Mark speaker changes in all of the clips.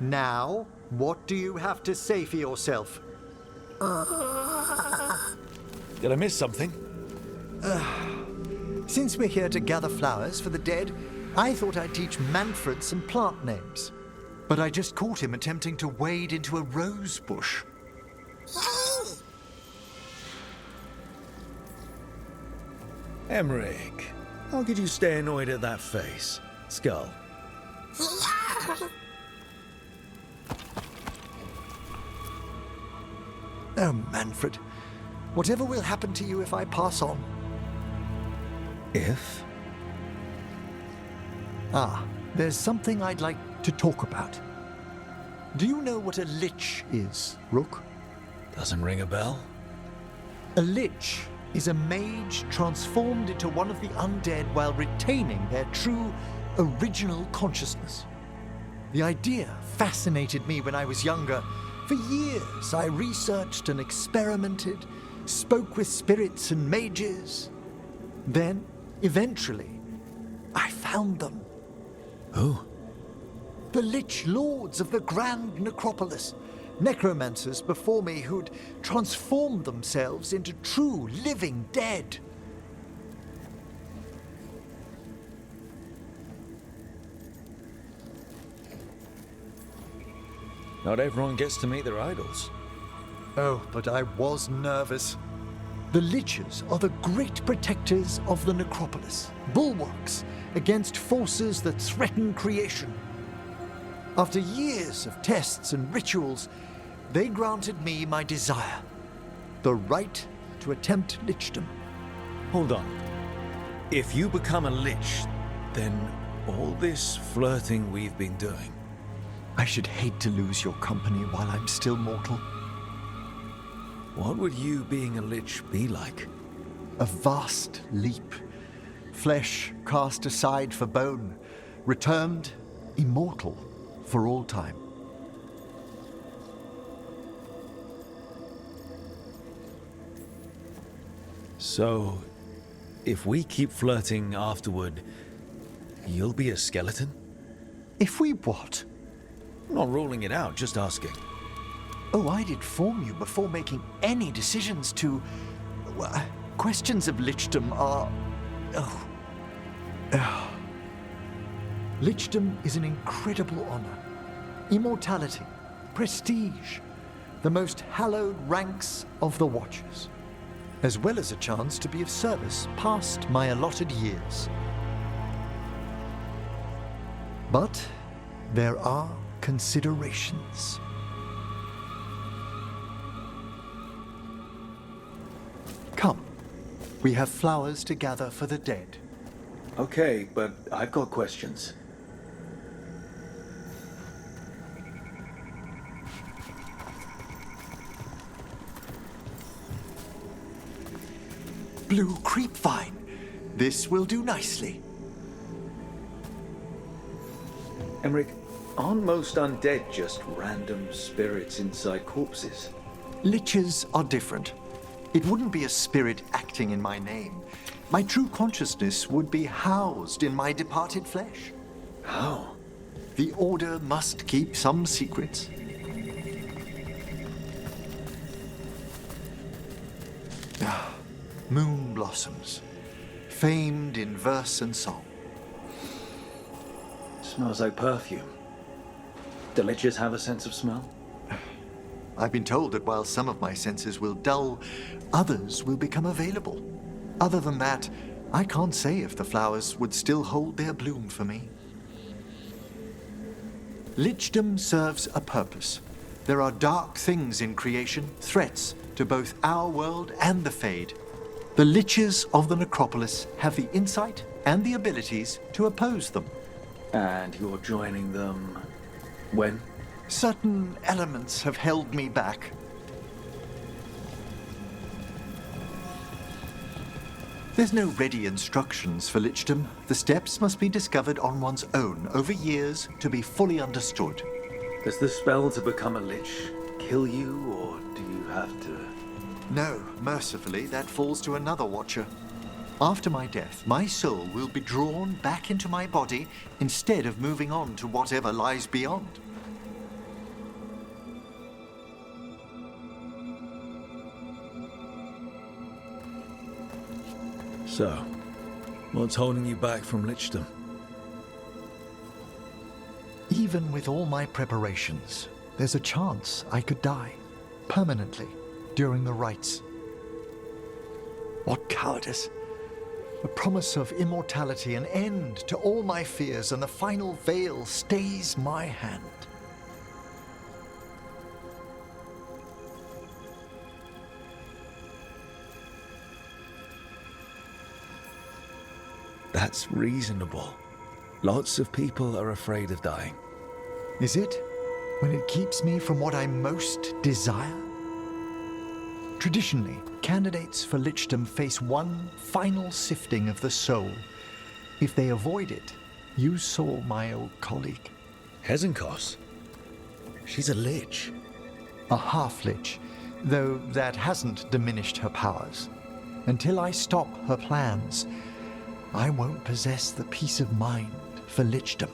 Speaker 1: Now, what do you have to say for yourself?
Speaker 2: Did I miss something?
Speaker 1: Since we're here to gather flowers for the dead, I thought I'd teach Manfred some plant names. But I just caught him attempting to wade into a rose bush.
Speaker 2: Emmrich, how could you stay annoyed at that face? Skull.
Speaker 1: Oh, Manfred. Whatever will happen to you if I pass on?
Speaker 2: If?
Speaker 1: There's something I'd like to talk about. Do you know what a lich is, Rook?
Speaker 2: Doesn't ring a bell?
Speaker 1: A lich is a mage transformed into one of the undead while retaining their true, original consciousness. The idea fascinated me when I was younger. For years, I researched and experimented, spoke with spirits and mages. Then, eventually, I found them.
Speaker 2: Who?
Speaker 1: The Lich Lords of the Grand Necropolis. Necromancers before me who'd transformed themselves into true living dead.
Speaker 2: Not everyone gets to meet their idols.
Speaker 1: Oh, but I was nervous. The Liches are the great protectors of the Necropolis, bulwarks against forces that threaten creation. After years of tests and rituals, they granted me my desire, the right to attempt lichdom.
Speaker 2: Hold on. If you become a lich, then all this flirting we've been doing...
Speaker 1: I should hate to lose your company while I'm still mortal.
Speaker 2: What would you being a lich be like?
Speaker 1: A vast leap. Flesh cast aside for bone, returned immortal for all time.
Speaker 2: So, if we keep flirting afterward, you'll be a skeleton?
Speaker 1: If we what?
Speaker 2: Not ruling it out, just asking.
Speaker 1: Oh, I'd inform you before making any decisions to... Well, questions of lichdom are... Lichdom is an incredible honor. Immortality, prestige, the most hallowed ranks of the Watchers, as well as a chance to be of service past my allotted years. But there are considerations. Come, we have flowers to gather for the dead.
Speaker 2: Okay, but I've got questions.
Speaker 1: Blue creepvine. This will do nicely.
Speaker 2: Emmrich, aren't most undead just random spirits inside corpses?
Speaker 1: Liches are different. It wouldn't be a spirit acting in my name. My true consciousness would be housed in my departed flesh.
Speaker 2: How?
Speaker 1: The Order must keep some secrets. Moon blossoms, famed in verse and song.
Speaker 2: Smells like perfume. Do liches have a sense of smell?
Speaker 1: I've been told that while some of my senses will dull, others will become available. Other than that, I can't say if the flowers would still hold their bloom for me. Lichdom serves a purpose. There are dark things in creation, threats to both our world and the Fade. The Liches of the Necropolis have the insight and the abilities to oppose them.
Speaker 2: And you're joining them... when?
Speaker 1: Certain elements have held me back. There's no ready instructions for lichdom. The steps must be discovered on one's own over years to be fully understood.
Speaker 2: Does the spell to become a lich kill you, or do you have to...
Speaker 1: No, mercifully, that falls to another Watcher. After my death, my soul will be drawn back into my body instead of moving on to whatever lies beyond.
Speaker 2: So, what's holding you back from lichdom?
Speaker 1: Even with all my preparations, there's a chance I could die permanently during the rites. What cowardice! The promise of immortality, an end to all my fears, and the final veil stays my hand.
Speaker 2: That's reasonable. Lots of people are afraid of dying.
Speaker 1: Is it? When it keeps me from what I most desire? Traditionally, candidates for lichdom face one final sifting of the soul. If they avoid it, you saw my old colleague.
Speaker 2: Hezenkos? She's a lich.
Speaker 1: A half-lich, though that hasn't diminished her powers. Until I stop her plans, I won't possess the peace of mind for lichdom.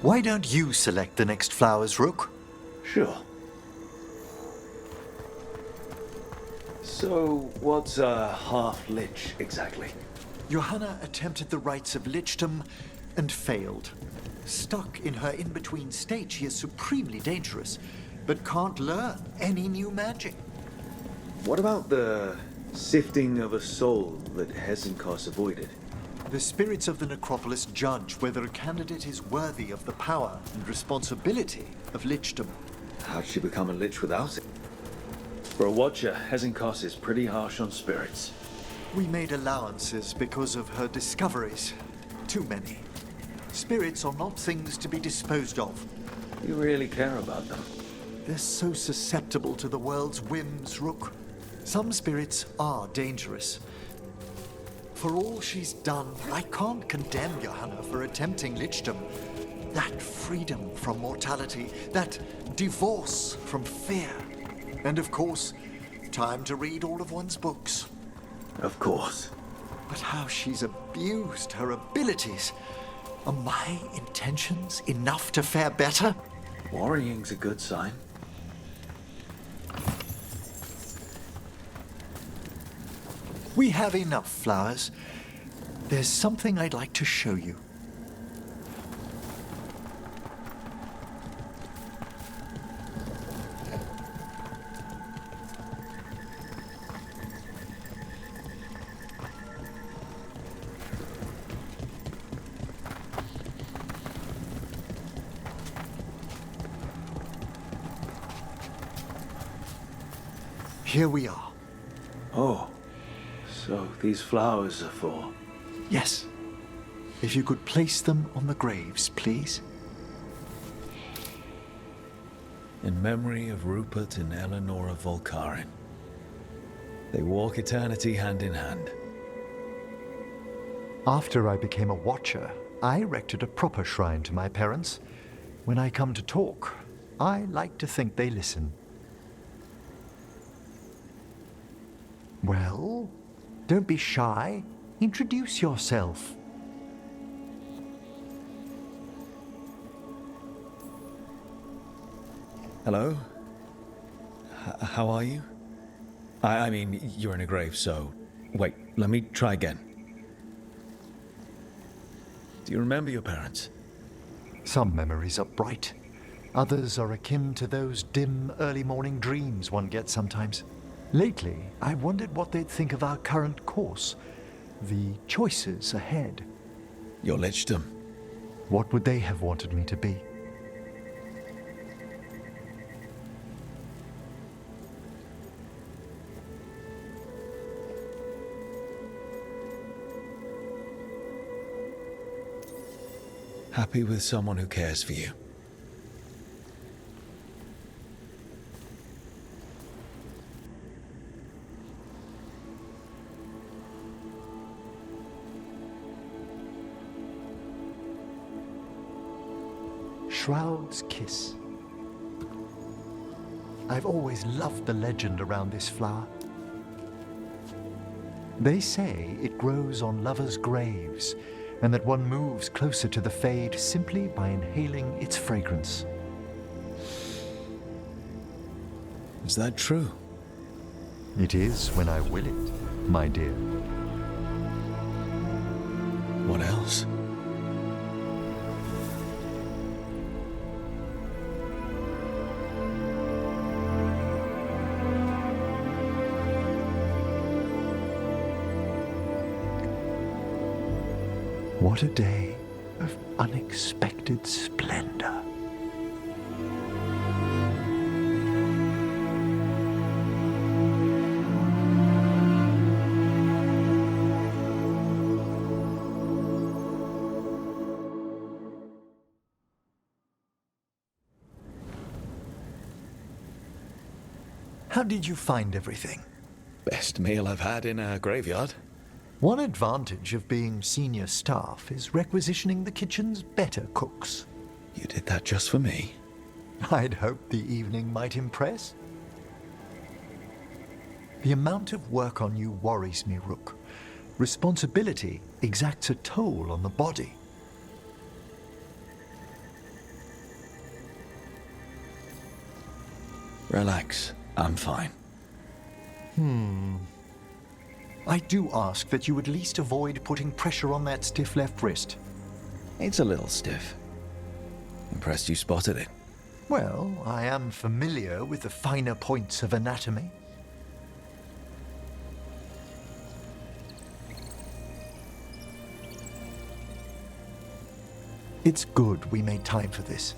Speaker 1: Why don't you select the next flowers, Rook?
Speaker 2: Sure. So, what's a half-lich exactly?
Speaker 1: Johanna attempted the rites of lichdom and failed. Stuck in her in-between state, she is supremely dangerous, but can't learn any new magic.
Speaker 2: What about the sifting of a soul that Hezenkos avoided?
Speaker 1: The spirits of the necropolis judge whether a candidate is worthy of the power and responsibility of lichdom.
Speaker 2: How'd she become a lich without it? For a watcher, Hezenkos is pretty harsh on spirits.
Speaker 1: We made allowances because of her discoveries. Too many. Spirits are not things to be disposed of.
Speaker 2: You really care about them.
Speaker 1: They're so susceptible to the world's whims, Rook. Some spirits are dangerous. For all she's done, I can't condemn Johanna for attempting lichdom. That freedom from mortality, that divorce from fear. And of course, time to read all of one's books.
Speaker 2: Of course.
Speaker 1: But how she's abused her abilities. Are my intentions enough to fare better?
Speaker 2: Worrying's a good sign.
Speaker 1: We have enough flowers. There's something I'd like to show you. Here we are.
Speaker 2: Oh, so these flowers are for...
Speaker 1: Yes. If you could place them on the graves, please.
Speaker 2: In memory of Rupert and Eleanor of Volkaren. They walk eternity hand in hand.
Speaker 1: After I became a watcher, I erected a proper shrine to my parents. When I come to talk, I like to think they listen. Well, don't be shy. Introduce yourself.
Speaker 2: Hello? How are you? I mean, you're in a grave, so... Wait, let me try again. Do you remember your parents?
Speaker 1: Some memories are bright. Others are akin to those dim early morning dreams one gets sometimes. Lately, I wondered what they'd think of our current course, the choices ahead.
Speaker 2: Your lichdom.
Speaker 1: What would they have wanted me to be?
Speaker 2: Happy with someone who cares for you.
Speaker 1: Shroud's Kiss. I've always loved the legend around this flower. They say it grows on lovers' graves, and that one moves closer to the fade simply by inhaling its fragrance.
Speaker 2: Is that true?
Speaker 1: It is when I will it, my dear.
Speaker 2: What else?
Speaker 1: What a day of unexpected splendor. How did you find everything?
Speaker 2: Best meal I've had in a graveyard.
Speaker 1: One advantage of being senior staff is requisitioning the kitchen's better cooks.
Speaker 2: You did that just for me?
Speaker 1: I'd hoped the evening might impress. The amount of work on you worries me, Rook. Responsibility exacts a toll on the body.
Speaker 2: Relax. I'm fine.
Speaker 1: I do ask that you at least avoid putting pressure on that stiff left wrist.
Speaker 2: It's a little stiff. Impressed you spotted it.
Speaker 1: Well, I am familiar with the finer points of anatomy. It's good we made time for this.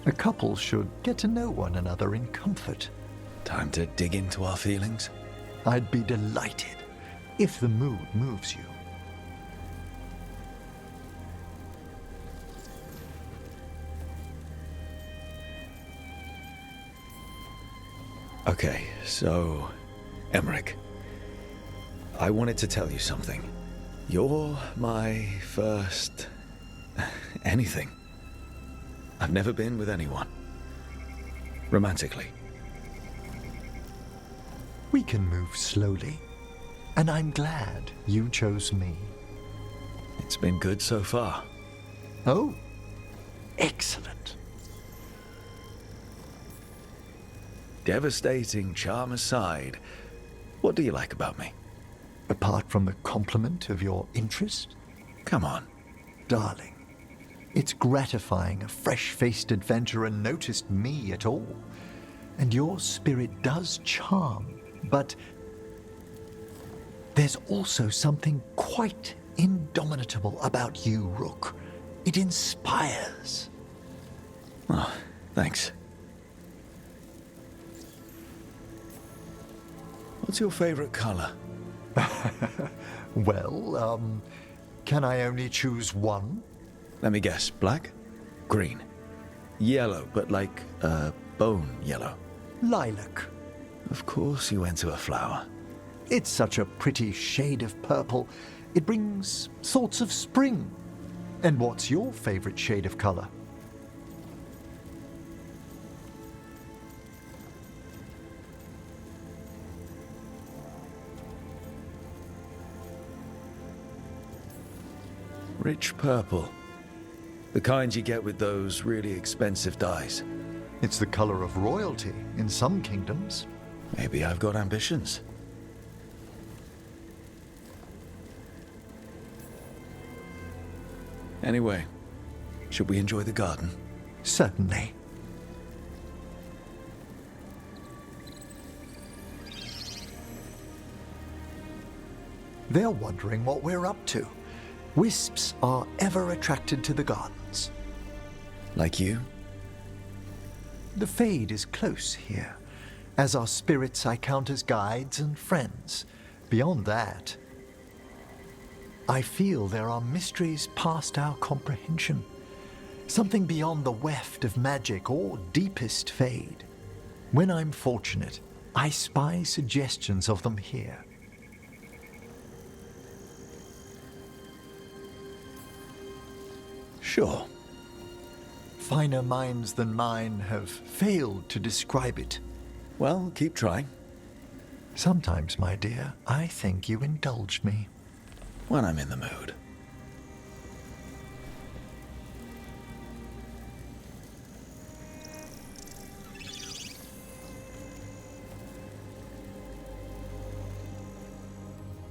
Speaker 1: A couple should get to know one another in comfort.
Speaker 2: Time to dig into our feelings?
Speaker 1: I'd be delighted if the mood moves you.
Speaker 2: Okay, so, Emmrich, I wanted to tell you something. You're my first anything. I've never been with anyone. Romantically.
Speaker 1: We can move slowly, and I'm glad you chose me.
Speaker 2: It's been good so far.
Speaker 1: Oh, excellent.
Speaker 2: Devastating charm aside, what do you like about me?
Speaker 1: Apart from the compliment of your interest,
Speaker 2: Come on.
Speaker 1: darling, it's gratifying a fresh-faced adventurer noticed me at all. And your spirit does charm, but there's also something quite indomitable about you, Rook. It inspires.
Speaker 2: Oh, thanks. What's your favorite color?
Speaker 1: Well, can I only choose one?
Speaker 2: Let me guess. Black? Green? Yellow, but like, bone yellow.
Speaker 1: Lilac.
Speaker 2: Of course you went to a flower.
Speaker 1: It's such a pretty shade of purple. It brings thoughts of spring. And what's your favorite shade of color?
Speaker 2: Rich purple. The kind you get with those really expensive dyes.
Speaker 1: It's the color of royalty in some kingdoms.
Speaker 2: Maybe I've got ambitions. Anyway, should we enjoy the garden?
Speaker 1: Certainly. They're wondering what we're up to. Wisps are ever attracted to the gardens.
Speaker 2: Like you?
Speaker 1: The Fade is close here. As our spirits I count as guides and friends. Beyond that, I feel there are mysteries past our comprehension. Something beyond the weft of magic or deepest Fade. When I'm fortunate, I spy suggestions of them here.
Speaker 2: Sure.
Speaker 1: Finer minds than mine have failed to describe it.
Speaker 2: Well, keep trying.
Speaker 1: Sometimes, my dear, I think you indulge me.
Speaker 2: When I'm in the mood.